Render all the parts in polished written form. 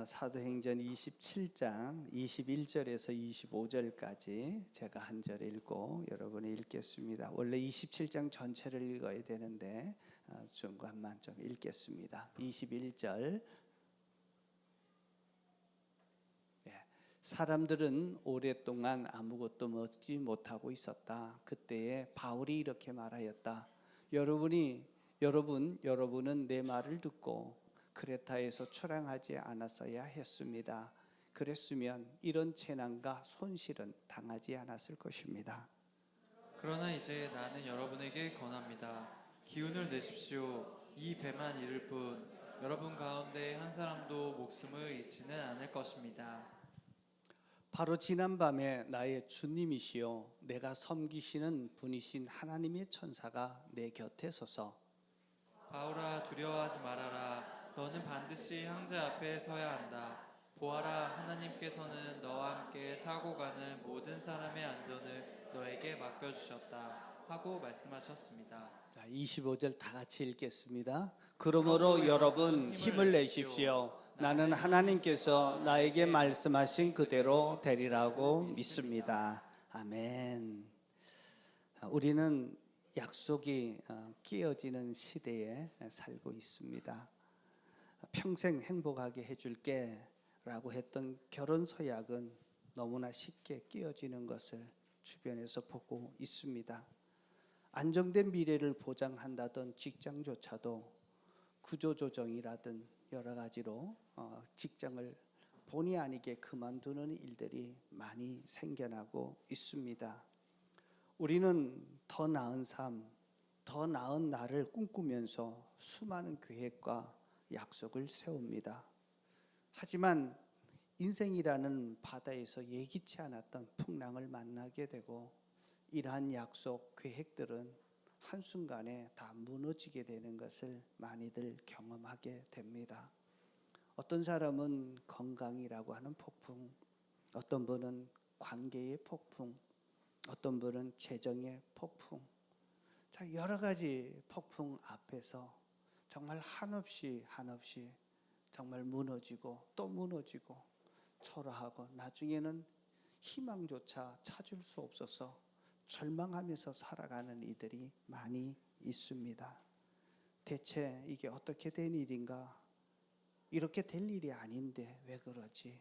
사도행전 27장 21절에서 25절까지 제가 한 절 읽고 여러분이 읽겠습니다. 원래 27장 전체를 읽어야 되는데 중간만 좀 읽겠습니다. 21절. 사람들은 오랫동안 아무것도 먹지 못하고 있었다. 그때에 바울이 이렇게 말하였다. 여러분은 내 말을 듣고 크레타에서 출항하지 않았어야 했습니다. 그랬으면 이런 재난과 손실은 당하지 않았을 것입니다. 그러나 이제 나는 여러분에게 권합니다. 기운을 내십시오. 이 배만 이를 뿐 여러분 가운데 한 사람도 목숨을 잃지는 않을 것입니다. 바로 지난밤에 나의 주님이시요 내가 섬기시는 분이신 하나님의 천사가 내 곁에 서서 바울아, 두려워하지 말아라. 너는 반드시 형제 앞에 서야 한다. 보아라, 하나님께서는 너와 함께 타고 가는 모든 사람의 안전을 너에게 맡겨주셨다 하고 말씀하셨습니다. 자, 25절 다 같이 읽겠습니다. 그러므로 여러분 힘을 내십시오. 나는 하나님께서 나에게 말씀하신 그대로 되리라고 믿습니다. 아멘. 우리는 약속이 끼어지는 시대에 살고 있습니다. 평생 행복하게 해줄게 라고 했던 결혼 서약은 너무나 쉽게 끼어지는 것을 주변에서 보고 있습니다. 안정된 미래를 보장한다던 직장조차도 구조조정이라든 여러 가지로 직장을 본의 아니게 그만두는 일들이 많이 생겨나고 있습니다. 우리는 더 나은 삶, 더 나은 날을 꿈꾸면서 수많은 계획과 약속을 세웁니다. 하지만 인생이라는 바다에서 예기치 않았던 풍랑을 만나게 되고 이러한 약속, 계획들은 한순간에 다 무너지게 되는 것을 많이들 경험하게 됩니다. 어떤 사람은 건강이라고 하는 폭풍, 어떤 분은 관계의 폭풍, 어떤 분은 재정의 폭풍, 자, 여러 가지 폭풍 앞에서 정말 한없이 정말 무너지고 또 무너지고 초라하고 나중에는 희망조차 찾을 수 없어서 절망하면서 살아가는 이들이 많이 있습니다. 대체 이게 어떻게 된 일인가? 이렇게 될 일이 아닌데 왜 그러지?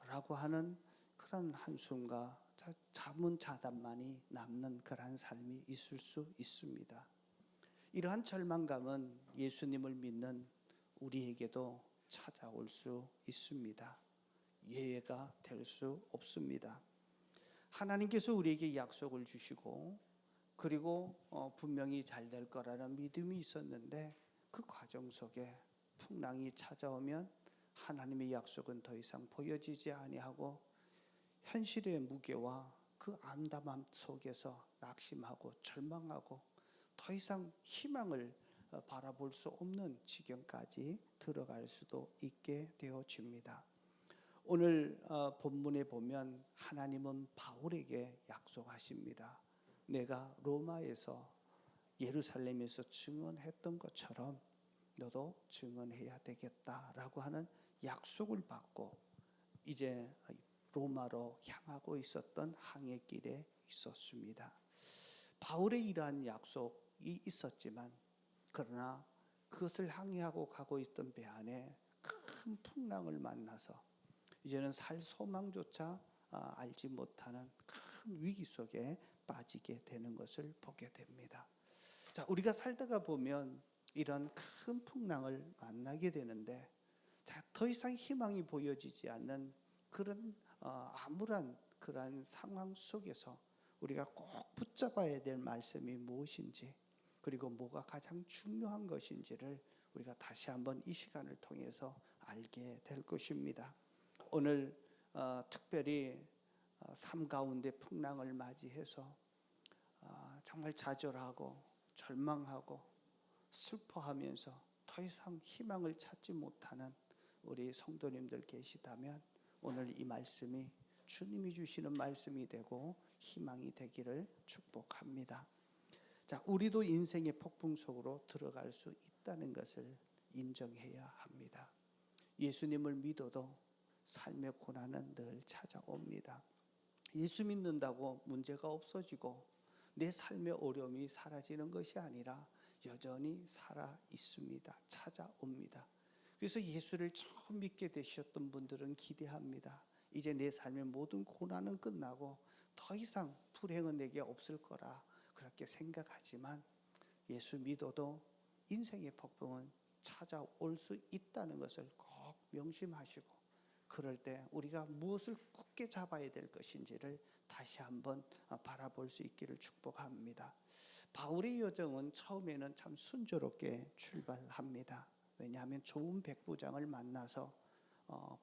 라고 하는 그런 한숨과 자문자답만이 남는 그러한 삶이 있을 수 있습니다. 이러한 절망감은 예수님을 믿는 우리에게도 찾아올 수 있습니다. 예외가 될 수 없습니다. 하나님께서 우리에게 약속을 주시고 그리고 분명히 잘 될 거라는 믿음이 있었는데 그 과정 속에 풍랑이 찾아오면 하나님의 약속은 더 이상 보여지지 아니하고 현실의 무게와 그 암담함 속에서 낙심하고 절망하고 더 이상 희망을 바라볼 수 없는 지경까지 들어갈 수도 있게 되어집니다. 오늘 본문에 보면 하나님은 바울에게 약속하십니다. 내가 로마에서 예루살렘에서 증언했던 것처럼 너도 증언해야 되겠다라고 하는 약속을 받고 이제 로마로 향하고 있었던 항해길에 있었습니다. 바울의 이러한 약속이 있었지만 그러나 그것을 항해하고 가고 있던 배 안에 큰 풍랑을 만나서 이제는 살 소망조차 알지 못하는 큰 위기 속에 빠지게 되는 것을 보게 됩니다. 자, 우리가 살다가 보면 이런 큰 풍랑을 만나게 되는데 더 이상 희망이 보여지지 않는 그런 암울한 그런 상황 속에서 우리가 꼭 붙잡아야 될 말씀이 무엇인지 그리고 뭐가 가장 중요한 것인지를 우리가 다시 한번 이 시간을 통해서 알게 될 것입니다. 오늘 특별히 삶 가운데 풍랑을 맞이해서 정말 좌절하고 절망하고 슬퍼하면서 더 이상 희망을 찾지 못하는 우리 성도님들 계시다면 오늘 이 말씀이 주님이 주시는 말씀이 되고 희망이 되기를 축복합니다. 자, 우리도 인생의 폭풍 속으로 들어갈 수 있다는 것을 인정해야 합니다. 예수님을 믿어도 삶의 고난은 늘 찾아옵니다. 예수 믿는다고 문제가 없어지고 내 삶의 어려움이 사라지는 것이 아니라 여전히 살아 있습니다. 찾아옵니다. 그래서 예수를 처음 믿게 되셨던 분들은 기대합니다. 이제 내 삶의 모든 고난은 끝나고 더 이상 불행은 내게 없을 거라 그렇게 생각하지만 예수 믿어도 인생의 폭풍은 찾아올 수 있다는 것을 꼭 명심하시고, 그럴 때 우리가 무엇을 굳게 잡아야 될 것인지를 다시 한번 바라볼 수 있기를 축복합니다. 바울의 여정은 처음에는 참 순조롭게 출발합니다. 왜냐하면 좋은 백부장을 만나서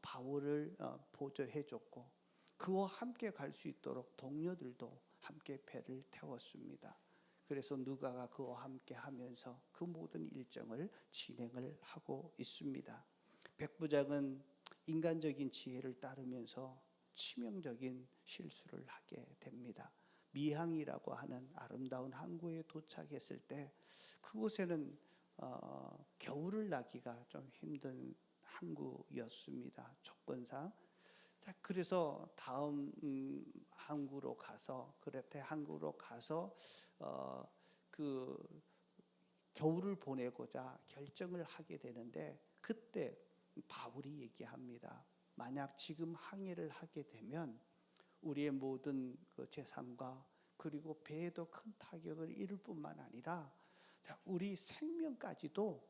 바울을 보조해 줬고, 그와 함께 갈 수 있도록 동료들도 함께 배를 태웠습니다. 그래서 누가가 그와 함께 하면서 그 모든 일정을 진행을 하고 있습니다. 백부장은 인간적인 지혜를 따르면서 치명적인 실수를 하게 됩니다. 미항이라고 하는 아름다운 항구에 도착했을 때 그곳에는 겨울을 나기가 좀 힘든 항구였습니다. 조건상. 그래서 다음 항구로 가서 그레테 항구로 가서 그 겨울을 보내고자 결정을 하게 되는데, 그때 바울이 얘기합니다. 만약 지금 항해를 하게 되면 우리의 모든 그 재산과 그리고 배에도 큰 타격을 입을 뿐만 아니라 우리 생명까지도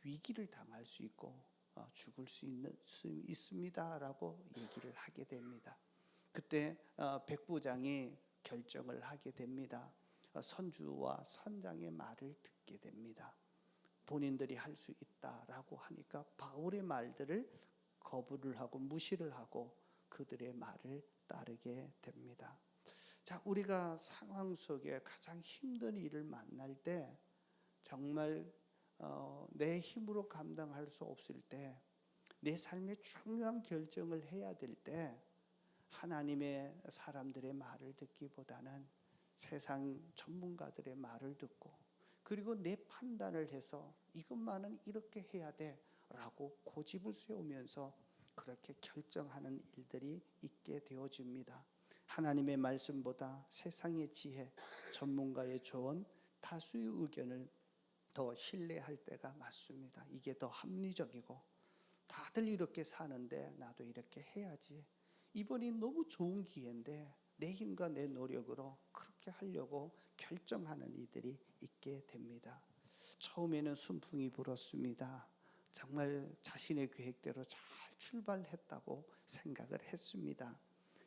위기를 당할 수 있고 죽을 수 있습니다라고 얘기를 하게 됩니다. 그때 백부장이 결정을 하게 됩니다. 선주와 선장의 말을 듣게 됩니다. 본인들이 할 수 있다라고 하니까 바울의 말들을 거부를 하고 무시를 하고 그들의 말을 따르게 됩니다. 자, 우리가 상황 속에 가장 힘든 일을 만날 때, 정말 내 힘으로 감당할 수 없을 때, 내 삶의 중요한 결정을 해야 될 때, 하나님의 사람들의 말을 듣기보다는 세상 전문가들의 말을 듣고, 그리고 내 판단을 해서 이것만은 이렇게 해야 돼 라고 고집을 세우면서 그렇게 결정하는 일들이 있게 되어집니다. 하나님의 말씀보다 세상의 지혜, 전문가의 조언, 다수의 의견을 더 신뢰할 때가 맞습니다. 이게 더 합리적이고, 다들 이렇게 사는데 나도 이렇게 해야지, 이번이 너무 좋은 기회인데 내 힘과 내 노력으로 그렇게 하려고 결정하는 이들이 있게 됩니다. 처음에는 순풍이 불었습니다. 정말 자신의 계획대로 잘 출발했다고 생각을 했습니다.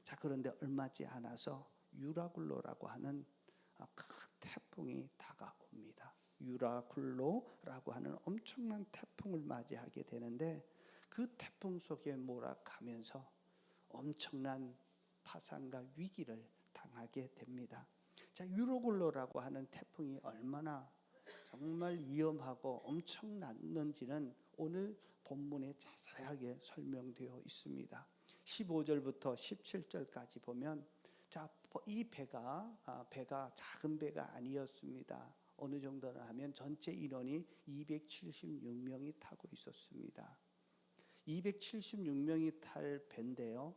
자, 그런데 얼마지 않아서 유라굴로라고 하는 큰 태풍이 다가옵니다. 유라굴로라고 하는 엄청난 태풍을 맞이하게 되는데, 그 태풍 속에 몰아가면서 엄청난 파산과 위기를 당하게 됩니다. 자, 유라굴로라고 하는 태풍이 얼마나 정말 위험하고 엄청났는지는 오늘 본문에 자세하게 설명되어 있습니다. 15절부터 17절까지 보면, 자, 이 배가 작은 배가 아니었습니다. 어느 정도나 하면 전체 인원이 276명이 타고 있었습니다. 276명이 탈 배인데요.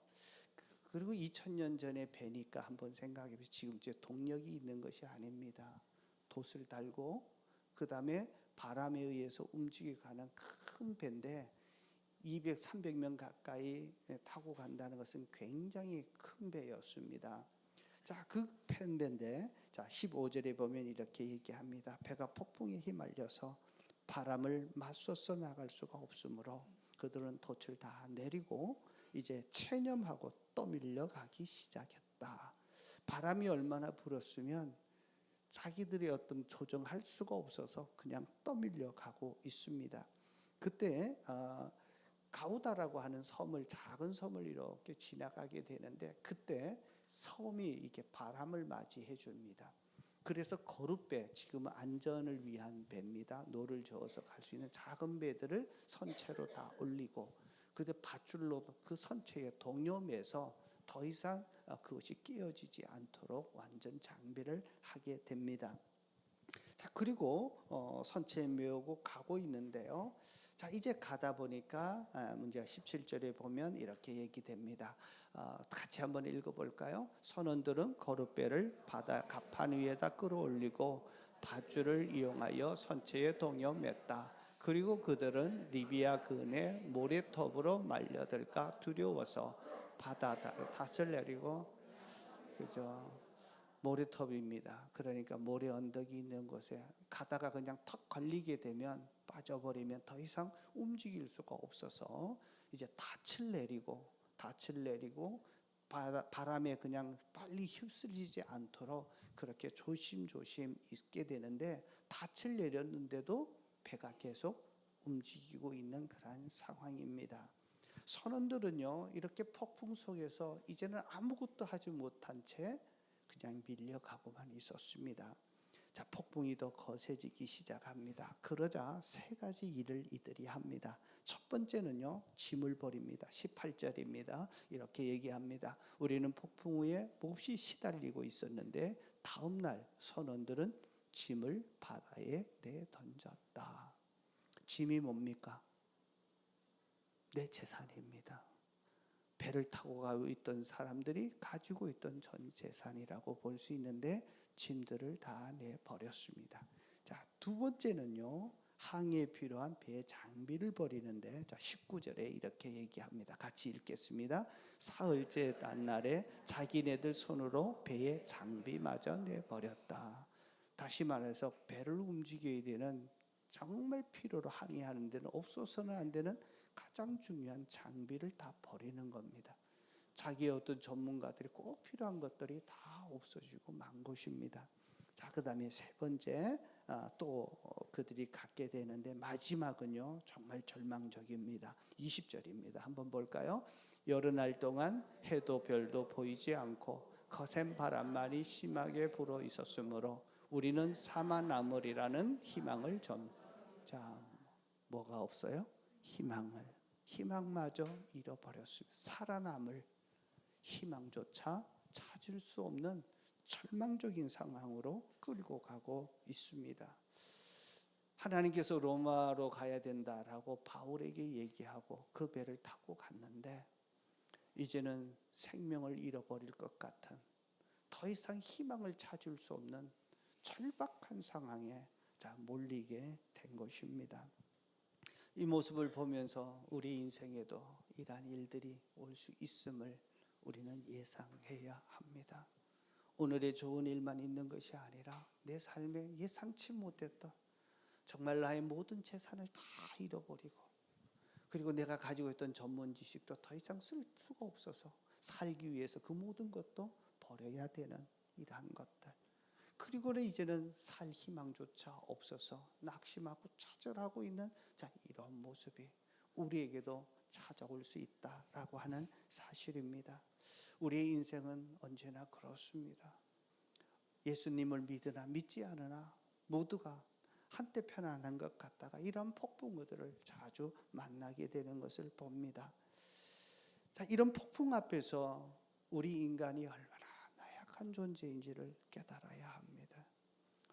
그리고 2000년 전의 배니까 한번 생각해 보세요. 지금 이제 동력이 있는 것이 아닙니다. 돛을 달고 그 다음에 바람에 의해서 움직여가는 큰 배인데 200, 300명 가까이 타고 간다는 것은 굉장히 큰 배였습니다. 자, 그 큰 배인데, 자, 15절에 보면 이렇게 얘기합니다. 배가 폭풍에 휘말려서 바람을 맞서서 나갈 수가 없으므로 그들은 돛을 다 내리고 이제 체념하고 떠밀려 가기 시작했다. 바람이 얼마나 불었으면 자기들의 어떤 조정할 수가 없어서 그냥 떠밀려 가고 있습니다. 그때 가우다라고 하는 섬을, 작은 섬을 이렇게 지나가게 되는데, 그때 섬이 이렇게 바람을 맞이해 줍니다. 그래서 거룻배, 지금은 안전을 위한 배입니다. 노를 저어서 갈 수 있는 작은 배들을 선체로 다 올리고, 그때 밧줄로 그 선체에 동여매서 더 이상 그것이 깨어지지 않도록 완전 장비를 하게 됩니다. 자, 그리고 선체에 메우고 가고 있는데요. 자, 이제 가다 보니까 문제가 17절에 보면 이렇게 얘기됩니다. 같이 한번 읽어볼까요? 선원들은 거룻배를 바다 갑판 위에다 끌어올리고 밧줄을 이용하여 선체에 동여 맸다. 그리고 그들은 리비아 근해 모래톱으로 말려들까 두려워서 바다 닷을 내리고, 그죠? 모래톱입니다. 그러니까 모래 언덕이 있는 곳에 가다가 그냥 턱 걸리게 되면, 빠져버리면 더 이상 움직일 수가 없어서 이제 닻을 내리고 바람에 그냥 빨리 휩쓸리지 않도록 그렇게 조심조심 있게 되는데, 닻을 내렸는데도 배가 계속 움직이고 있는 그런 상황입니다. 선원들은요, 이렇게 폭풍 속에서 이제는 아무것도 하지 못한 채 그냥 밀려가고만 있었습니다. 자, 폭풍이 더 거세지기 시작합니다. 그러자 세 가지 일을 이들이 합니다. 첫 번째는요, 짐을 버립니다. 18절입니다. 이렇게 얘기합니다. 우리는 폭풍 후에 몹시 시달리고 있었는데 다음 날 선원들은 짐을 바다에 내던졌다. 짐이 뭡니까? 내 재산입니다. 배를 타고 가고 있던 사람들이 가지고 있던 전 재산이라고 볼 수 있는데 짐들을 다 내버렸습니다. 자, 두 번째는요, 항해에 필요한 배의 장비를 버리는데, 자, 19절에 이렇게 얘기합니다. 같이 읽겠습니다. 사흘째 날에 자기네들 손으로 배의 장비마저 내버렸다. 다시 말해서 배를 움직여야 되는, 정말 필요로 항해하는 데는 없어서는 안 되는 가장 중요한 장비를 다 버리는 겁니다. 자기의 어떤 전문가들이 꼭 필요한 것들이 다 없어지고 만 것입니다. 자, 그 다음에 세 번째, 또 그들이 갖게 되는데, 마지막은요 정말 절망적입니다. 20절입니다. 한번 볼까요? 여러 날 동안 해도 별도 보이지 않고 거센 바람만이 심하게 불어 있었으므로 우리는 사마나물이라는 희망을 자, 뭐가 없어요? 희망마저 잃어버렸습니다. 살아남을 희망조차 찾을 수 없는 절망적인 상황으로 끌고 가고 있습니다. 하나님께서 로마로 가야 된다라고 바울에게 얘기하고 그 배를 타고 갔는데, 이제는 생명을 잃어버릴 것 같은, 더 이상 희망을 찾을 수 없는 절박한 상황에 몰리게 된 것입니다. 이 모습을 보면서 우리 인생에도 이러한 일들이 올 수 있음을 우리는 예상해야 합니다. 오늘의 좋은 일만 있는 것이 아니라 내 삶에 예상치 못했던, 정말 나의 모든 재산을 다 잃어버리고, 그리고 내가 가지고 있던 전문 지식도 더 이상 쓸 수가 없어서 살기 위해서 그 모든 것도 버려야 되는 이러한 것들, 그리고는 이제는 살 희망조차 없어서 낙심하고 좌절하고 있는 이런 모습이 우리에게도 찾아올 수 있다라고 하는 사실입니다. 우리의 인생은 언제나 그렇습니다. 예수님을 믿으나 믿지 않으나 모두가 한때 편안한 것 같다가 이런 폭풍우들을 자주 만나게 되는 것을 봅니다. 자, 이런 폭풍 앞에서 우리 인간이 얼마나 나약한 존재인지를 깨달아야 합니다.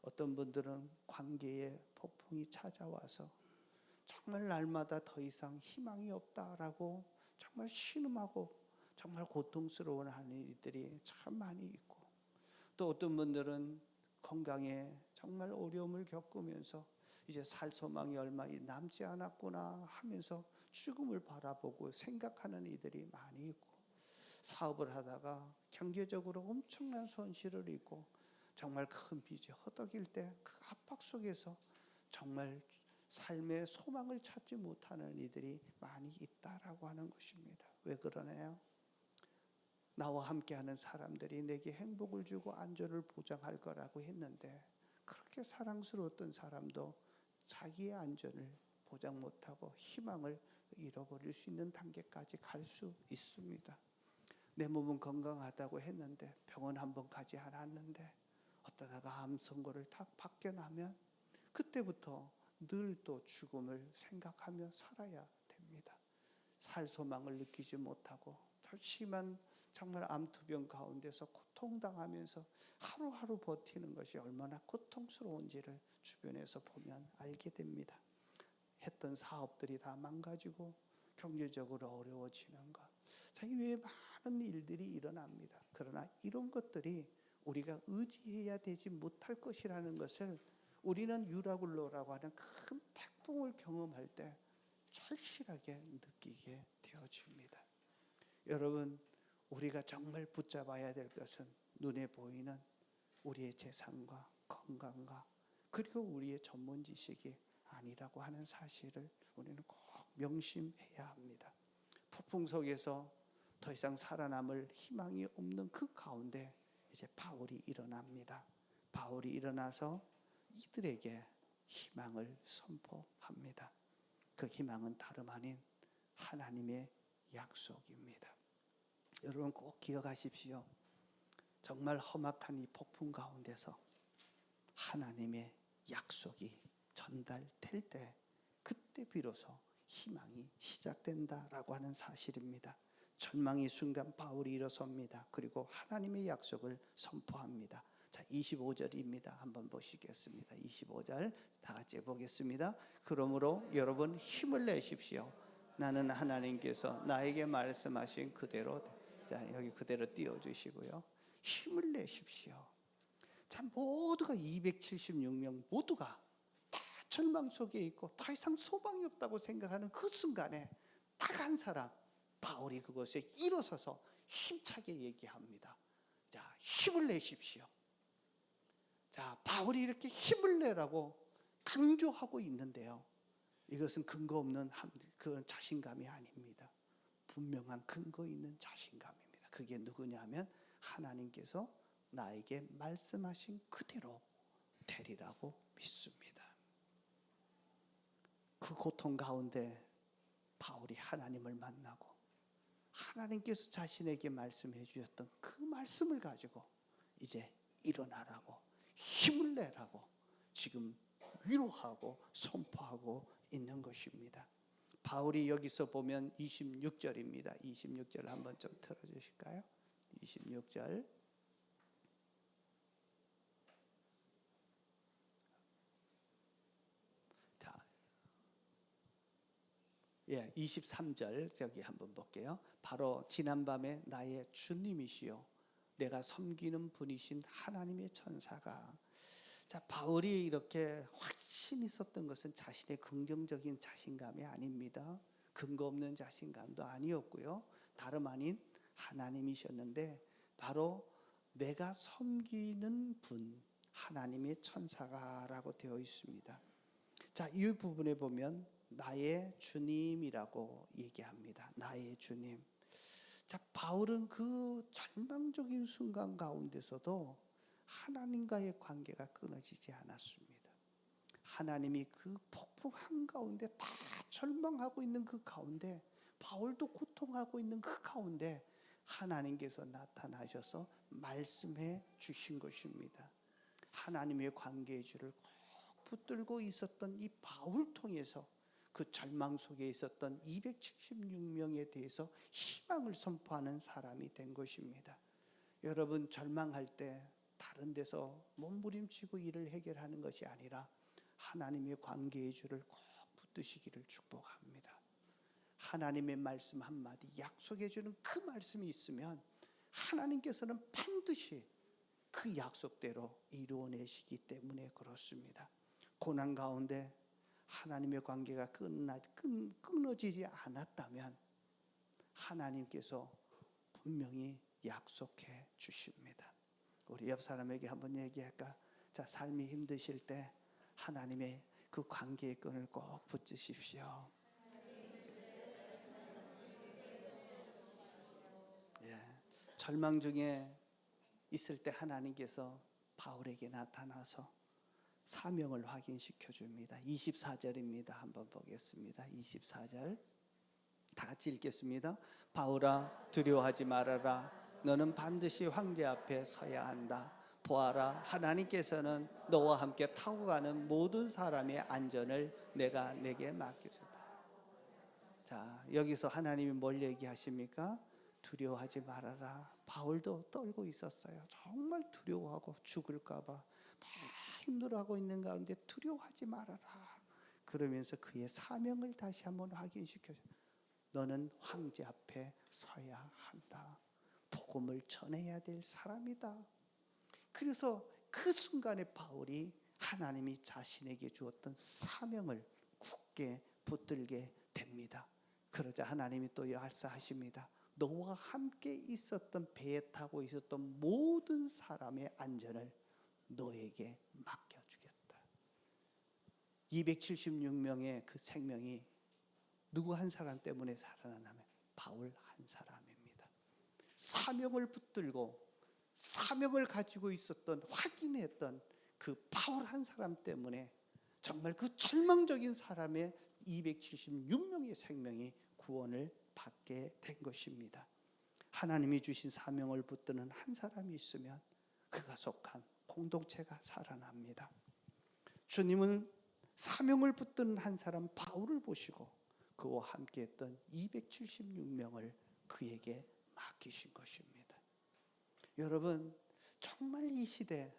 어떤 분들은 관계에 폭풍이 찾아와서 정말 날마다 더 이상 희망이 없다라고 정말 신음하고 정말 고통스러운 하는 이들이 참 많이 있고, 또 어떤 분들은 건강에 정말 어려움을 겪으면서 이제 살 소망이 얼마 남지 않았구나 하면서 죽음을 바라보고 생각하는 이들이 많이 있고, 사업을 하다가 경제적으로 엄청난 손실을 입고 정말 큰 빚에 허덕일 때 그 압박 속에서 정말 삶의 소망을 찾지 못하는 이들이 많이 있다라고 하는 것입니다. 왜 그러나요? 나와 함께하는 사람들이 내게 행복을 주고 안전을 보장할 거라고 했는데, 그렇게 사랑스러웠던 사람도 자기의 안전을 보장 못하고 희망을 잃어버릴 수 있는 단계까지 갈 수 있습니다. 내 몸은 건강하다고 했는데 병원 한번 가지 않았는데 어떠다가 암 선고를 딱 받게 나면 그때부터 늘 또 죽음을 생각하며 살아야 됩니다. 살 소망을 느끼지 못하고 더 심한 정말 암투병 가운데서 고통당하면서 하루하루 버티는 것이 얼마나 고통스러운지를 주변에서 보면 알게 됩니다. 했던 사업들이 다 망가지고 경제적으로 어려워지는 것, 자, 이외에 많은 일들이 일어납니다. 그러나 이런 것들이 우리가 의지해야 되지 못할 것이라는 것을 우리는 유라굴로라고 하는 큰 태풍을 경험할 때 절실하게 느끼게 되어집니다. 여러분, 우리가 정말 붙잡아야 될 것은 눈에 보이는 우리의 재산과 건강과 그리고 우리의 전문 지식이 아니라고 하는 사실을 우리는 꼭 명심해야 합니다. 폭풍 속에서 더 이상 살아남을 희망이 없는 그 가운데 이제 바울이 일어납니다. 바울이 일어나서 이들에게 희망을 선포합니다. 그 희망은 다름 아닌 하나님의 약속입니다. 여러분 꼭 기억하십시오. 정말 험악한 이 폭풍 가운데서 하나님의 약속이 전달될 때 그때 비로소 희망이 시작된다라고 하는 사실입니다. 절망의 순간 바울이 일어섭니다. 그리고 하나님의 약속을 선포합니다. 자, 25절입니다. 한번 보시겠습니다. 25절 다 같이 보겠습니다. 그러므로 여러분 힘을 내십시오. 나는 하나님께서 나에게 말씀하신 그대로, 자, 여기 그대로 띄워주시고요. 힘을 내십시오. 자, 모두가 276명 모두가 다 절망 속에 있고 더 이상 소망이 없다고 생각하는 그 순간에 딱 한 사람, 바울이 그것에 일어서서 힘차게 얘기합니다. 자, 힘을 내십시오. 자, 바울이 이렇게 힘을 내라고 강조하고 있는데요. 이것은 근거 없는 그런 자신감이 아닙니다. 분명한 근거 있는 자신감입니다. 그게 누구냐면 하나님께서 나에게 말씀하신 그대로 되리라고 믿습니다. 그 고통 가운데 바울이 하나님을 만나고 하나님께서 자신에게 말씀해 주셨던 그 말씀을 가지고 이제 일어나라고 힘을 내라고 지금 위로하고 선포하고 있는 것입니다. 바울이 여기서 보면 26절입니다. 26절 한번 좀 틀어주실까요? 26절. 자, 23절 저기 한번 볼게요. 바로 지난밤에 나의 주님이시요 내가 섬기는 분이신 하나님의 천사가. 자, 바울이 이렇게 확신 있었던 것은 자신의 긍정적인 자신감이 아닙니다. 근거 없는 자신감도 아니었고요. 다름 아닌 하나님이셨는데 바로 내가 섬기는 분 하나님의 천사가라고 되어 있습니다. 자, 이 부분에 보면 나의 주님이라고 얘기합니다. 나의 주님. 자, 바울은 그 절망적인 순간 가운데서도 하나님과의 관계가 끊어지지 않았습니다. 하나님이 그 폭풍 한가운데 다 절망하고 있는 그 가운데 바울도 고통하고 있는 그 가운데 하나님께서 나타나셔서 말씀해 주신 것입니다. 하나님의 관계의 줄을 꼭 붙들고 있었던 이 바울 통해서 그 절망 속에 있었던 276명에 대해서 희망을 선포하는 사람이 된 것입니다. 여러분 절망할 때 다른 데서 몸부림치고 일을 해결하는 것이 아니라 하나님의 관계의 줄을 꼭 붙드시기를 축복합니다. 하나님의 말씀 한마디 약속해 주는 그 말씀이 있으면 하나님께서는 반드시 그 약속대로 이루어내시기 때문에 그렇습니다. 고난 가운데 하나님의 관계가 끊어지지 않았다면 하나님께서 분명히 약속해 주십니다. 우리 옆 사람에게 한번 얘기할까? 자, 삶이 힘드실 때 하나님의 그 관계의 끈을 꼭 붙드십시오. 절망 중에 있을 때 하나님께서 바울에게 나타나서 사명을 확인시켜 줍니다. 24절입니다. 한번 보겠습니다. 24절 다 같이 읽겠습니다. 바울아 두려워하지 말아라. 너는 반드시 황제 앞에 서야 한다. 보아라 하나님께서는 너와 함께 타고 가는 모든 사람의 안전을 내가 내게 맡겨준다. 자, 여기서 하나님이 뭘 얘기하십니까? 두려워하지 말아라. 바울도 떨고 있었어요. 정말 두려워하고 죽을까 봐 막 힘들어하고 있는 가운데 두려워하지 말아라. 그러면서 그의 사명을 다시 한번 확인시켜줘. 너는 황제 앞에 서야 한다. 복음을 전해야 될 사람이다. 그래서 그 순간에 바울이 하나님이 자신에게 주었던 사명을 굳게 붙들게 됩니다. 그러자 하나님이 또 역사하십니다. 너와 함께 있었던 배에 타고 있었던 모든 사람의 안전을 너에게 맡겨주겠다. 276명의 그 생명이 누구 한 사람 때문에 살아나냐면 바울 한 사람입니다. 사명을 붙들고 사명을 가지고 있었던, 확인했던 그 바울 한 사람 때문에 정말 그 절망적인 사람의 276명의 생명이 구원을 받게 된 것입니다. 하나님이 주신 사명을 붙드는 한 사람이 있으면 그가 속한 공동체가 살아납니다. 주님은 사명을 붙드는 한 사람 바울을 보시고 그와 함께했던 276명을 그에게 맡기신 것입니다. 여러분, 정말 이 시대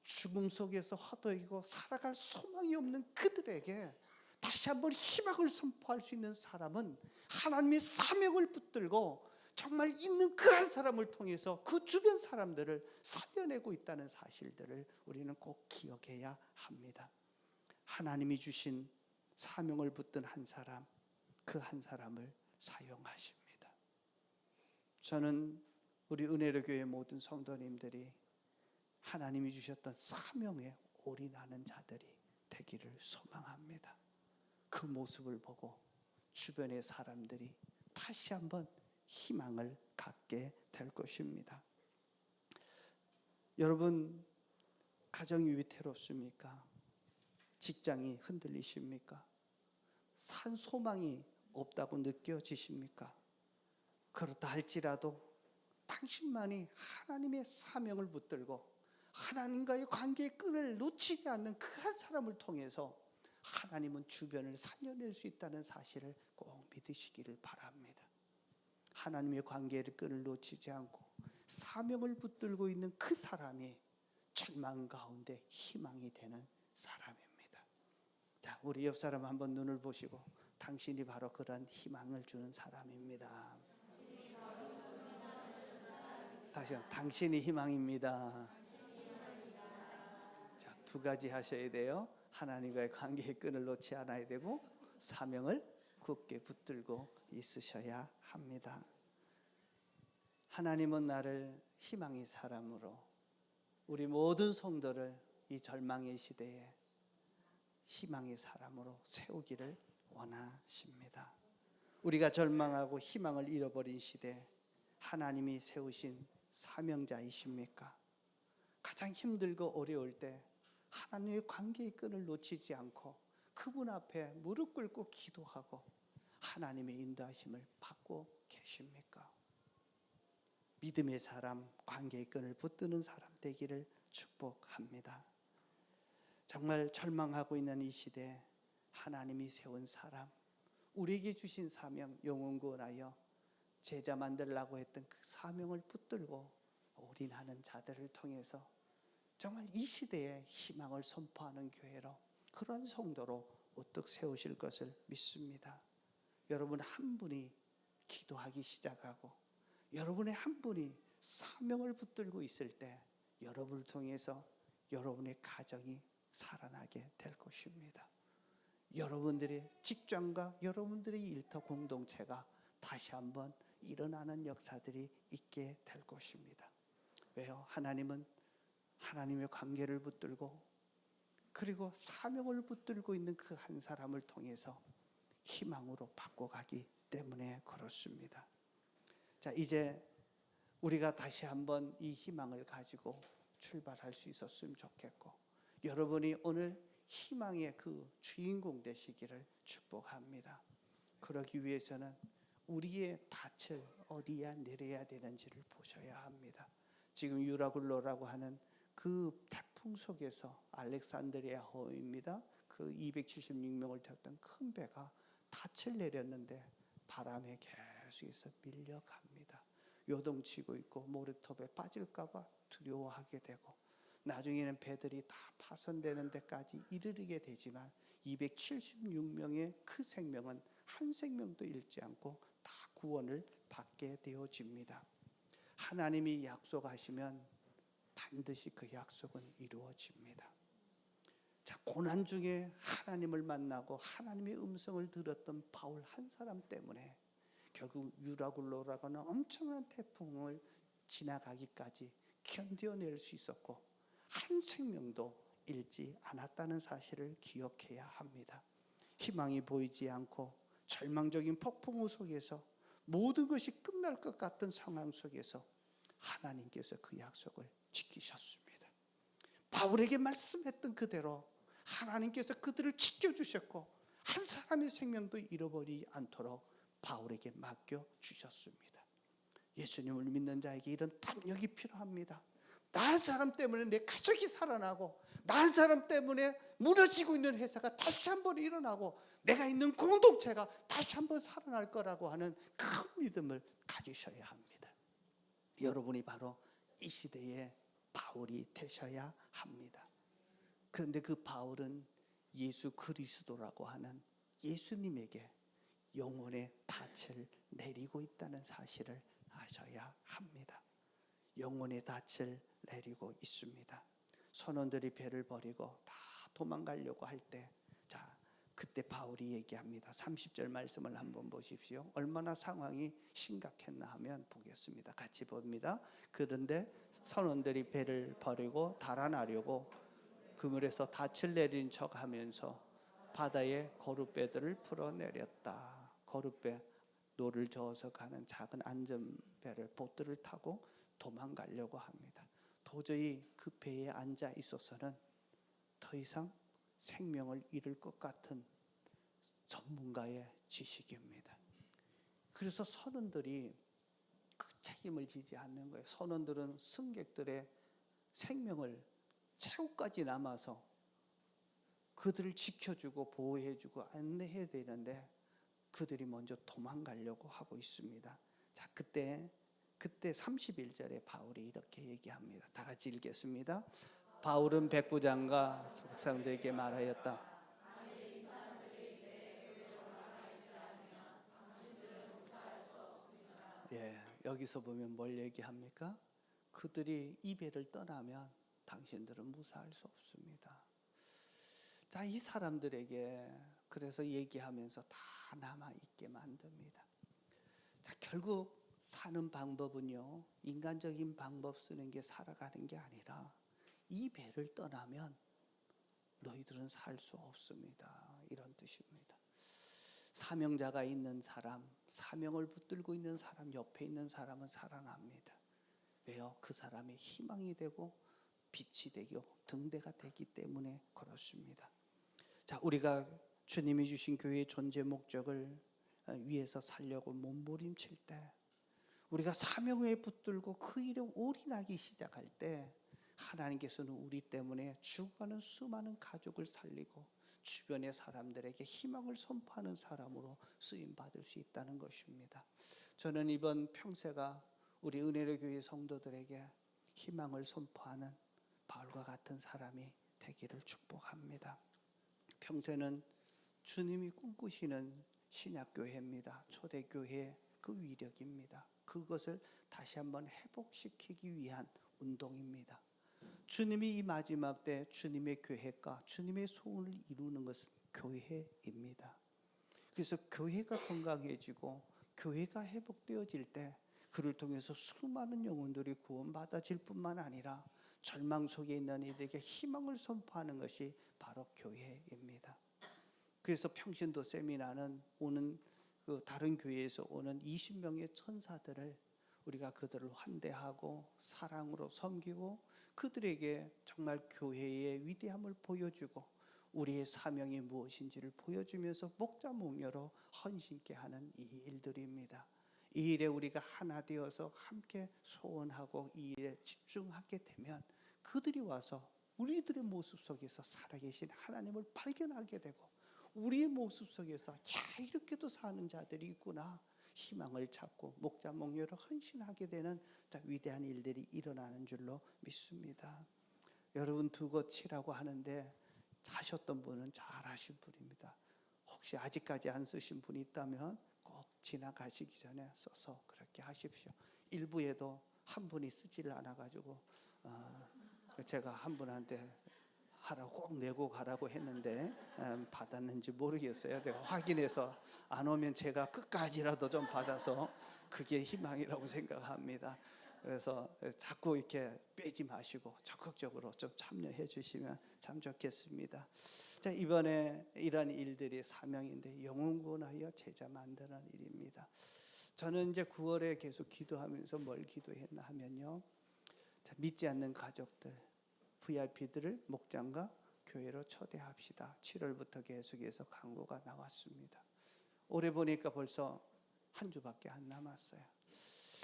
죽음 속에서 허덕이고 살아갈 소망이 없는 그들에게 다시 한번 희망을 선포할 수 있는 사람은 하나님의 사명을 붙들고 정말 있는 그 한 사람을 통해서 그 주변 사람들을 살려내고 있다는 사실들을 우리는 꼭 기억해야 합니다. 하나님이 주신 사명을 붙든 한 사람, 그 한 사람을 사용하십니다. 저는 우리 은혜로 교회 모든 성도님들이 하나님이 주셨던 사명에 올인하는 자들이 되기를 소망합니다. 그 모습을 보고 주변의 사람들이 다시 한번 희망을 갖게 될 것입니다. 여러분, 가정이 위태롭습니까? 직장이 흔들리십니까? 산 소망이 없다고 느껴지십니까? 그렇다 할지라도 당신만이 하나님의 사명을 붙들고 하나님과의 관계의 끈을 놓치지 않는 그 한 사람을 통해서 하나님은 주변을 살려낼 수 있다는 사실을 꼭 믿으시기를 바랍니다. 하나님의 관계의 끈을 놓치지 않고 사명을 붙들고 있는 그 사람이 절망 가운데 희망이 되는 사람입니다. 자, 우리 옆 사람 한번 눈을 보시고 당신이 바로 그런 희망을 주는 사람입니다. 다시 한번, 당신이 희망입니다. 자, 두 가지 하셔야 돼요. 하나님과의 관계의 끈을 놓지 않아야 되고 사명을 굳게 붙들고 있으셔야 합니다. 하나님은 나를 희망의 사람으로, 우리 모든 성도를 이 절망의 시대에 희망의 사람으로 세우기를 원하십니다. 우리가 절망하고 희망을 잃어버린 시대, 하나님이 세우신 사명자이십니까? 가장 힘들고 어려울 때 하나님의 관계의 끈을 놓치지 않고 그분 앞에 무릎 꿇고 기도하고 하나님의 인도하심을 받고 계십니까? 믿음의 사람, 관계의 끈을 붙드는 사람 되기를 축복합니다. 정말 절망하고 있는 이 시대, 하나님이 세운 사람, 우리에게 주신 사명, 영혼 구원하여 제자 만들라고 했던 그 사명을 붙들고 올인하는 자들을 통해서 정말 이 시대에 희망을 선포하는 교회로, 그런 성도로 우뚝 세우실 것을 믿습니다. 여러분 한 분이 기도하기 시작하고 여러분의 한 분이 사명을 붙들고 있을 때 여러분을 통해서 여러분의 가정이 살아나게 될 것입니다. 여러분들의 직장과 여러분들의 일터 공동체가 다시 한번 일어나는 역사들이 있게 될 것입니다. 왜요? 하나님은 하나님의 관계를 붙들고 그리고 사명을 붙들고 있는 그 한 사람을 통해서 희망으로 바꿔가기 때문에 그렇습니다. 자, 이제 우리가 다시 한번 이 희망을 가지고 출발할 수 있었으면 좋겠고, 여러분이 오늘 희망의 그 주인공 되시기를 축복합니다. 그러기 위해서는 우리의 닻을 어디에 내려야 되는지를 보셔야 합니다. 지금 유라굴로라고 하는 그 태풍 속에서 알렉산드리아 호입니다. 그 276명을 태웠던 큰 배가 닻을 내렸는데 바람에 속에서 밀려갑니다. 요동치고 있고 모래톱에 빠질까봐 두려워하게 되고, 나중에는 배들이 다 파손되는 데까지 이르게 되지만 276명의 그 생명은 한 생명도 잃지 않고 다 구원을 받게 되어집니다. 하나님이 약속하시면 반드시 그 약속은 이루어집니다. 자, 고난 중에 하나님을 만나고 하나님의 음성을 들었던 바울 한 사람 때문에 결국 유라굴로라고 하는 엄청난 태풍을 지나가기까지 견뎌낼 수 있었고, 한 생명도 잃지 않았다는 사실을 기억해야 합니다. 희망이 보이지 않고 절망적인 폭풍우 속에서 모든 것이 끝날 것 같은 상황 속에서 하나님께서 그 약속을 지키셨습니다. 바울에게 말씀했던 그대로 하나님께서 그들을 지켜주셨고, 한 사람의 생명도 잃어버리지 않도록 바울에게 맡겨주셨습니다. 예수님을 믿는 자에게 이런 담력이 필요합니다. 나 한 사람 때문에 내 가족이 살아나고, 나 한 사람 때문에 무너지고 있는 회사가 다시 한번 일어나고, 내가 있는 공동체가 다시 한번 살아날 거라고 하는 큰 믿음을 가지셔야 합니다. 여러분이 바로 이 시대의 바울이 되셔야 합니다. 그런데 그 바울은 예수 그리스도라고 하는 예수님에게 영혼의 닻을 내리고 있다는 사실을 아셔야 합니다. 영혼의 닻을 내리고 있습니다. 선원들이 배를 버리고 다 도망가려고 할 때, 자, 그때 바울이 얘기합니다. 30절 말씀을 한번 보십시오. 얼마나 상황이 심각했나 하면 보겠습니다. 같이 봅니다. 그런데 선원들이 배를 버리고 달아나려고 그물에서 닻을 내린 척하면서 바다에 거룻배들을 풀어내렸다. 거룻배, 노를 저어서 가는 작은 안전배를, 보트를 타고 도망가려고 합니다. 도저히 그 배에 앉아 있어서는 더 이상 생명을 잃을 것 같은 전문가의 지식입니다. 그래서 선원들이 그 책임을 지지 않는 거예요. 선원들은 승객들의 생명을 최후까지 남아서 그들을 지켜주고 보호해주고 안내해야 되는데 그들이 먼저 도망가려고 하고 있습니다. 자, 그때 31절에 바울이 이렇게 얘기합니다. 다 같이 읽겠습니다. 바울은 백부장과 사람들에게 말하였다. 예, 여기서 보면 뭘 얘기합니까? 그들이 이 배를 떠나면 당신들은 무사할 수 없습니다. 자, 이 사람들에게 그래서 얘기하면서 다 남아있게 만듭니다. 자, 결국 사는 방법은요, 인간적인 방법 쓰는 게 살아가는 게 아니라 이 배를 떠나면 너희들은 살 수 없습니다. 이런 뜻입니다. 사명자가 있는 사람, 사명을 붙들고 있는 사람, 옆에 있는 사람은 살아납니다. 왜요? 그 사람의 희망이 되고 빛이 되고 등대가 되기 때문에 그렇습니다. 자, 우리가 주님이 주신 교회의 존재 목적을 위해서 살려고 몸부림칠 때, 우리가 사명에 붙들고 그 일에 올인하기 시작할 때, 하나님께서는 우리 때문에 죽어가는 수많은 가족을 살리고 주변의 사람들에게 희망을 선포하는 사람으로 쓰임 받을 수 있다는 것입니다. 저는 이번 평세가 우리 은혜로 교회 성도들에게 희망을 선포하는 바울과 같은 사람이 되기를 축복합니다. 평세는 주님이 꿈꾸시는 신약교회입니다. 초대교회의 그 위력입니다. 그것을 다시 한번 회복시키기 위한 운동입니다. 주님이 이 마지막 때 주님의 교회가 주님의 소원을 이루는 것은 교회입니다. 그래서 교회가 건강해지고 교회가 회복되어질 때 그를 통해서 수많은 영혼들이 구원받아질 뿐만 아니라 절망 속에 있는 이들에게 희망을 선포하는 것이 바로 교회입니다. 그래서 평신도 세미나는 오는 그 다른 교회에서 오는 20명의 천사들을 우리가 그들을 환대하고 사랑으로 섬기고 그들에게 정말 교회의 위대함을 보여주고 우리의 사명이 무엇인지를 보여주면서 목자몽여로 헌신케 하는 이 일들입니다. 이 일에 우리가 하나 되어서 함께 소원하고 이 일에 집중하게 되면 그들이 와서 우리들의 모습 속에서 살아계신 하나님을 발견하게 되고 우리의 모습 속에서 야, 이렇게도 사는 자들이 있구나, 희망을 찾고 목자 목녀로 헌신하게 되는 위대한 일들이 일어나는 줄로 믿습니다. 여러분 두 곳이라고 하는데 하셨던 분은 잘 하신 분입니다. 혹시 아직까지 안 쓰신 분이 있다면 꼭 지나가시기 전에 써서 그렇게 하십시오. 일부에도 한 분이 쓰지를 않아가지고 제가 한 분한테 하라고 꼭 내고 가라고 했는데 받았는지 모르겠어요. 내가 확인해서 안 오면 제가 끝까지라도 좀 받아서 그게 희망이라고 생각합니다. 그래서 자꾸 이렇게 빼지 마시고 적극적으로 좀 참여해 주시면 참 좋겠습니다. 자, 이번에 이런 일들이 사명인데 영혼 구원하여 제자 만드는 일입니다. 저는 이제 9월에 계속 기도하면서 뭘 기도했나 하면요. 자, 믿지 않는 가족들, VIP들을 목장과 교회로 초대합시다. 7월부터 계속해서 광고가 나왔습니다. 올해 보니까 벌써 한 주밖에 안 남았어요.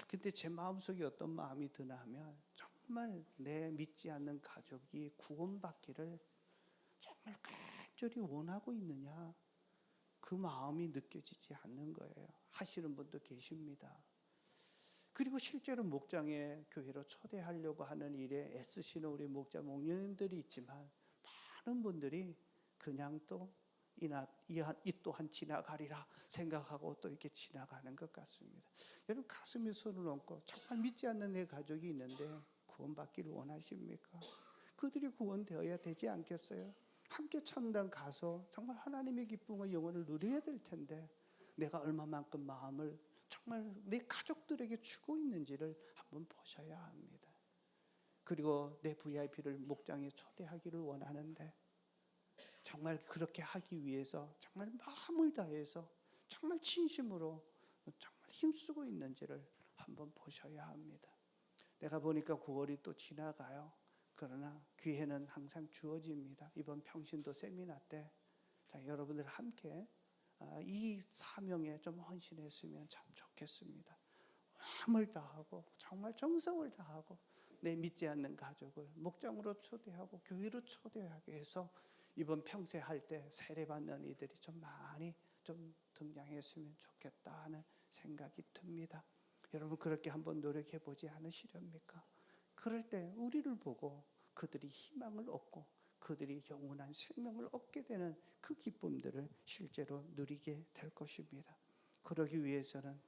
근데 제 마음속에 어떤 마음이 드나 하면 정말 내 믿지 않는 가족이 구원받기를 정말 간절히 원하고 있느냐, 그 마음이 느껴지지 않는 거예요. 하시는 분도 계십니다. 그리고 실제로 목장에 교회로 초대하려고 하는 일에 애쓰시는 우리 목자 목녀님들이 있지만 많은 분들이 그냥 또 이 또한 지나가리라 생각하고 또 이렇게 지나가는 것 같습니다. 여러분 가슴에 손을 얹고 정말 믿지 않는 내 가족이 있는데 구원받기를 원하십니까? 그들이 구원되어야 되지 않겠어요? 함께 천당 가서 정말 하나님의 기쁨과 영혼을 누려야 될 텐데 내가 얼마만큼 마음을 정말 내 가족들에게 주고 있는지를 한번 보셔야 합니다. 그리고 내 VIP를 목장에 초대하기를 원하는데 정말 그렇게 하기 위해서 정말 마음을 다해서 정말 진심으로 정말 힘쓰고 있는지를 한번 보셔야 합니다. 내가 보니까 9월이 또 지나가요. 그러나 기회는 항상 주어집니다. 이번 평신도 세미나 때 자, 여러분들 함께 이 사명에 좀 헌신했으면 참 좋겠습니다. 마음을 다하고 정말 정성을 다하고 내 믿지 않는 가족을 목장으로 초대하고 교회로 초대하게 해서 이번 평세 할 때 세례받는 이들이 좀 많이 좀 등장했으면 좋겠다 하는 생각이 듭니다. 여러분 그렇게 한번 노력해 보지 않으시렵니까? 그럴 때 우리를 보고 그들이 희망을 얻고 그들이 영원한 생명을 얻게 되는 그 기쁨들을 실제로 누리게 될 것입니다. 그러기 위해서는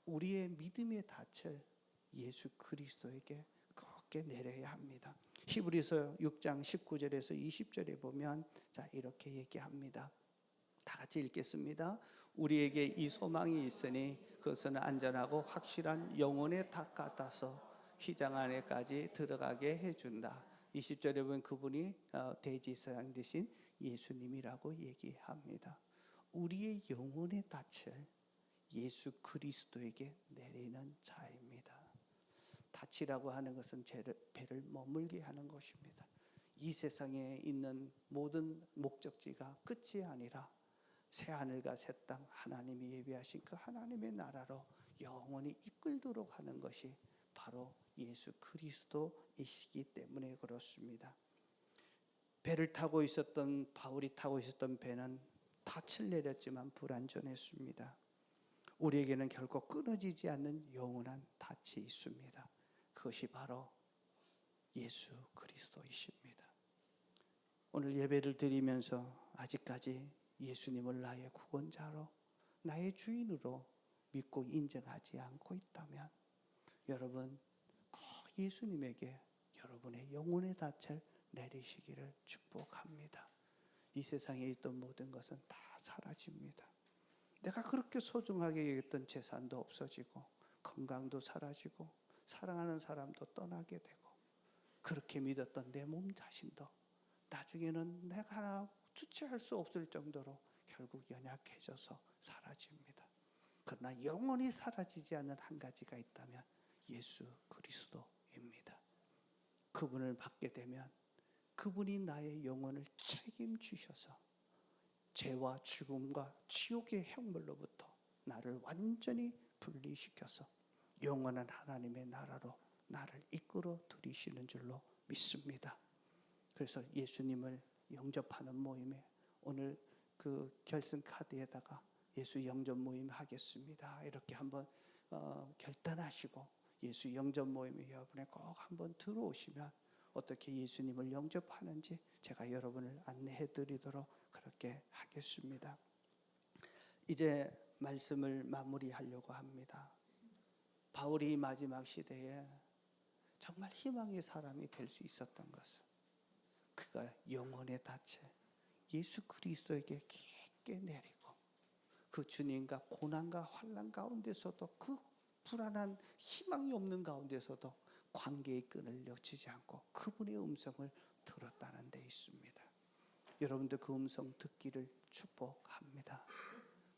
우리의 믿음의 닻을 예수 그리스도에게 굳게 내려야 합니다. 히브리서 6장 19절에서 20절에 보면 자 이렇게 얘기합니다. 다 같이 읽겠습니다. 우리에게 이 소망이 있으니 그것은 안전하고 확실한 영혼의 탑 같아서 휘장 안에까지 들어가게 해준다. 20절에 보면 그분이 대제사장 되신 예수님이라고 얘기합니다. 우리의 영혼의 닻을 예수 그리스도에게 내리는 자입니다. 닻이라고 하는 것은 배를 머물게 하는 것입니다. 이 세상에 있는 모든 목적지가 끝이 아니라 새하늘과 새 땅 하나님이 예비하신 그 하나님의 나라로 영원히 이끌도록 하는 것이 바로 예수 그리스도이시기 때문에 그렇습니다. 배를 타고 있었던 바울이 타고 있었던 배는 닻을 내렸지만 불안전했습니다. 우리에게는 결코 끊어지지 않는 영원한 닻이 있습니다. 그것이 바로 예수 그리스도이십니다. 오늘 예배를 드리면서 아직까지 예수님을 나의 구원자로 나의 주인으로 믿고 인정하지 않고 있다면 여러분 꼭 예수님에게 여러분의 영혼의 닻을 내리시기를 축복합니다. 이 세상에 있던 모든 것은 다 사라집니다. 내가 그렇게 소중하게 여겼던 재산도 없어지고 건강도 사라지고 사랑하는 사람도 떠나게 되고 그렇게 믿었던 내 몸 자신도 나중에는 내가 하나 주체할 수 없을 정도로 결국 연약해져서 사라집니다. 그러나 영원히 사라지지 않는 한 가지가 있다면 예수 그리스도입니다. 그분을 받게 되면 그분이 나의 영혼을 책임지셔서 죄와 죽음과 지옥의 형벌로부터 나를 완전히 분리시켜서 영원한 하나님의 나라로 나를 이끌어 들이시는 줄로 믿습니다. 그래서 예수님을 영접하는 모임에 오늘 그 결승 카드에다가 예수 영접 모임 하겠습니다. 이렇게 한번 결단하시고 예수 영접 모임에 여러분에 꼭 한번 들어오시면 어떻게 예수님을 영접하는지 제가 여러분을 안내해 드리도록 그렇게 하겠습니다. 이제 말씀을 마무리하려고 합니다. 바울이 마지막 시대에 정말 희망의 사람이 될 수 있었던 것은 그가 영혼의 닻을 예수 그리스도에게 깊게 내리고 그 주님과 고난과 환난 가운데서도 그 불안한 희망이 없는 가운데서도 관계의 끈을 놓치지 않고 그분의 음성을 들었다는 데 있습니다. 여러분들 그 음성 듣기를 축복합니다.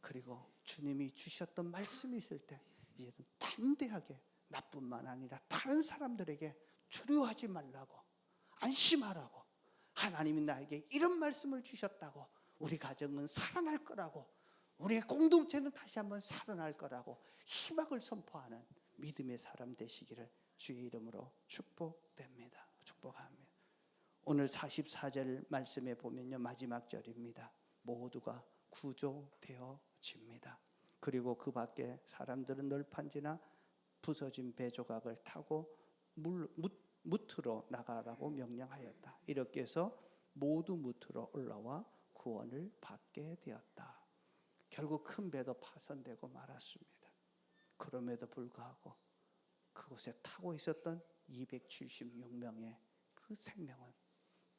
그리고 주님이 주셨던 말씀이 있을 때 이제는 담대하게 나뿐만 아니라 다른 사람들에게 두려워하지 말라고, 안심하라고, 하나님이 나에게 이런 말씀을 주셨다고, 우리 가정은 살아날 거라고, 우리의 공동체는 다시 한번 살아날 거라고 희망을 선포하는 믿음의 사람 되시기를 주의 이름으로 축복합니다. 오늘 44절 말씀에 보면요, 마지막 절입니다. 모두가 구조되어집니다. 그리고 그 밖에 사람들은 널판지나 부서진 배 조각을 타고 무트로 나가라고 명령하였다. 이렇게 해서 모두 무트로 올라와 구원을 받게 되었다. 결국 큰 배도 파손되고 말았습니다. 그럼에도 불구하고 그곳에 타고 있었던 276명의 그 생명은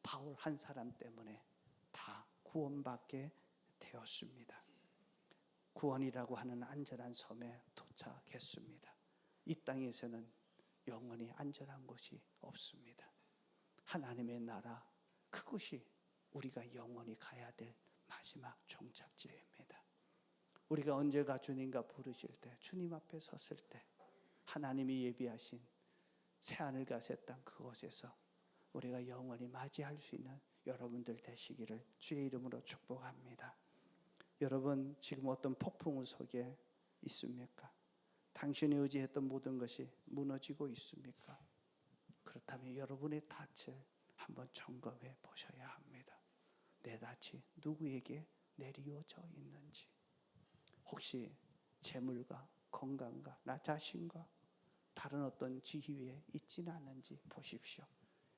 바울 한 사람 때문에 다 구원받게 되었습니다. 구원이라고 하는 안전한 섬에 도착했습니다. 이 땅에서는 영원히 안전한 곳이 없습니다. 하나님의 나라, 그곳이 우리가 영원히 가야 될 마지막 종착지입니다. 우리가 언제가 주님과 부르실 때, 주님 앞에 섰을 때 하나님이 예비하신 새하늘과 새 땅 그곳에서 우리가 영원히 맞이할 수 있는 여러분들 되시기를 주의 이름으로 축복합니다. 여러분 지금 어떤 폭풍 속에 있습니까? 당신이 의지했던 모든 것이 무너지고 있습니까? 그렇다면 여러분의 닻을 한번 점검해 보셔야 합니다. 내 닻이 누구에게 내리워져 있는지, 혹시 재물과 건강과 나 자신과 다른 어떤 지위에 있지는 않은지 보십시오.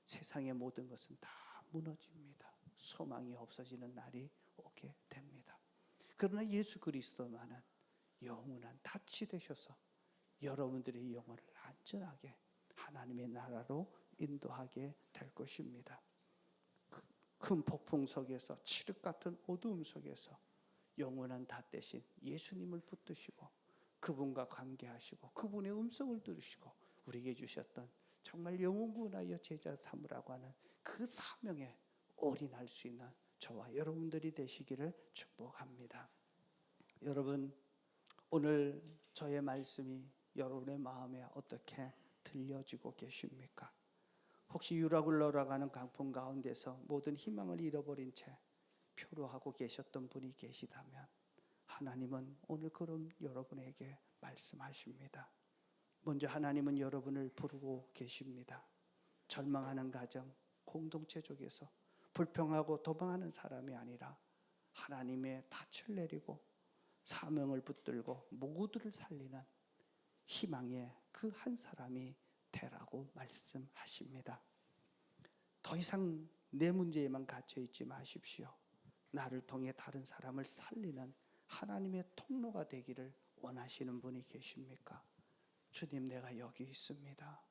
세상의 모든 것은 다 무너집니다. 소망이 없어지는 날이 오게 됩니다. 그러나 예수 그리스도만은 영원한 닻이 되셔서 여러분들의 영혼을 안전하게 하나님의 나라로 인도하게 될 것입니다. 큰 폭풍 속에서, 칠흑 같은 어두움 속에서 영원한 닻 대신 예수님을 붙드시고 그분과 관계하시고 그분의 음성을 들으시고 우리에게 주셨던 정말 영혼구원하여 제자 삼으라고 하는 그 사명에 올인할 수 있는 저와 여러분들이 되시기를 축복합니다. 여러분, 오늘 저의 말씀이 여러분의 마음에 어떻게 들려지고 계십니까? 혹시 유라굴러가는 강풍 가운데서 모든 희망을 잃어버린 채 표로하고 계셨던 분이 계시다면 하나님은 오늘 그런 여러분에게 말씀하십니다. 먼저 하나님은 여러분을 부르고 계십니다. 절망하는 가정, 공동체 속에서 불평하고 도망하는 사람이 아니라 하나님의 닻을 내리고 사명을 붙들고 모두를 살리는 희망의 그 한 사람이 되라고 말씀하십니다. 더 이상 내 문제에만 갇혀 있지 마십시오. 나를 통해 다른 사람을 살리는 하나님의 통로가 되기를 원하시는 분이 계십니까? 주님, 내가 여기 있습니다.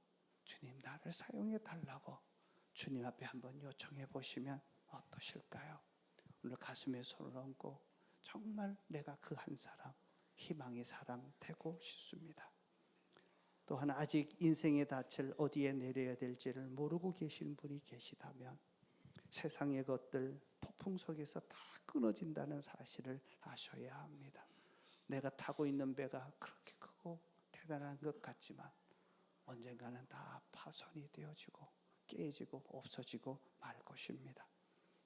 주님, 나를 사용해 달라고 주님 앞에 한번 요청해 보시면 어떠실까요? 오늘 가슴에 손을 얹고 정말 내가 그 한 사람, 희망의 사람 되고 싶습니다. 또한 아직 인생의 닻을 어디에 내려야 될지를 모르고 계신 분이 계시다면 세상의 것들 폭풍 속에서 다 끊어진다는 사실을 아셔야 합니다. 내가 타고 있는 배가 그렇게 크고 대단한 것 같지만 언젠가는 다 파손이 되어지고 깨지고 없어지고 말 것입니다.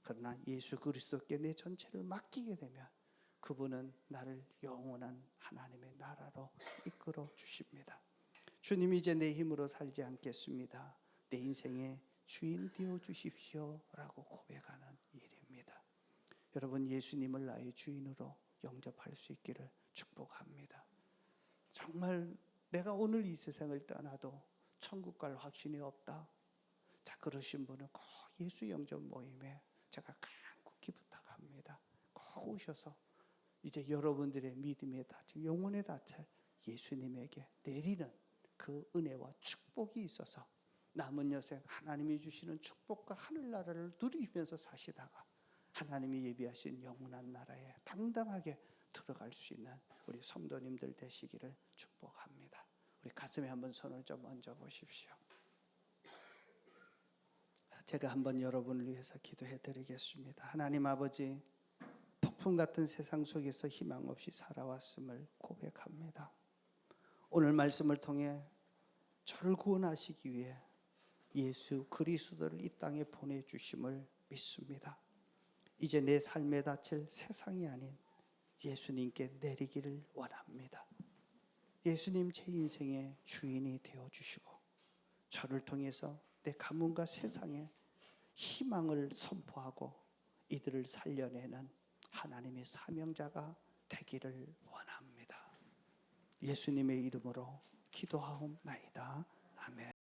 그러나 예수 그리스도께 내 전체를 맡기게 되면 그분은 나를 영원한 하나님의 나라로 이끌어 주십니다. 주님, 이제 내 힘으로 살지 않겠습니다. 내 인생의 주인 되어 주십시오 라고 고백하는 일입니다. 여러분, 예수님을 나의 주인으로 영접할 수 있기를 축복합니다. 정말 내가 오늘 이 세상을 떠나도 천국 갈 확신이 없다. 자, 그러신 분은 꼭 예수 영접 모임에 제가 간곡히 부탁합니다. 꼭 오셔서 이제 여러분들의 믿음의 닻, 영혼의 닻을 예수님에게 내리는 그 은혜와 축복이 있어서 남은 여생 하나님이 주시는 축복과 하늘나라를 누리면서 사시다가 하나님이 예비하신 영원한 나라에 당당하게 들어갈 수 있는 우리 성도님들 되시기를 축복합니다. 우리 가슴에 한번 손을 좀 얹어 보십시오. 제가 한번 여러분을 위해서 기도해 드리겠습니다. 하나님 아버지, 폭풍 같은 세상 속에서 희망 없이 살아왔음을 고백합니다. 오늘 말씀을 통해 저를 구원하시기 위해 예수 그리스도를 이 땅에 보내주심을 믿습니다. 이제 내 삶의 닻을 세상이 아닌 예수님께 내리기를 원합니다. 예수님 제 인생의 주인이 되어주시고 저를 통해서 내 가문과 세상에 희망을 선포하고 이들을 살려내는 하나님의 사명자가 되기를 원합니다. 예수님의 이름으로 기도하옵나이다. 아멘.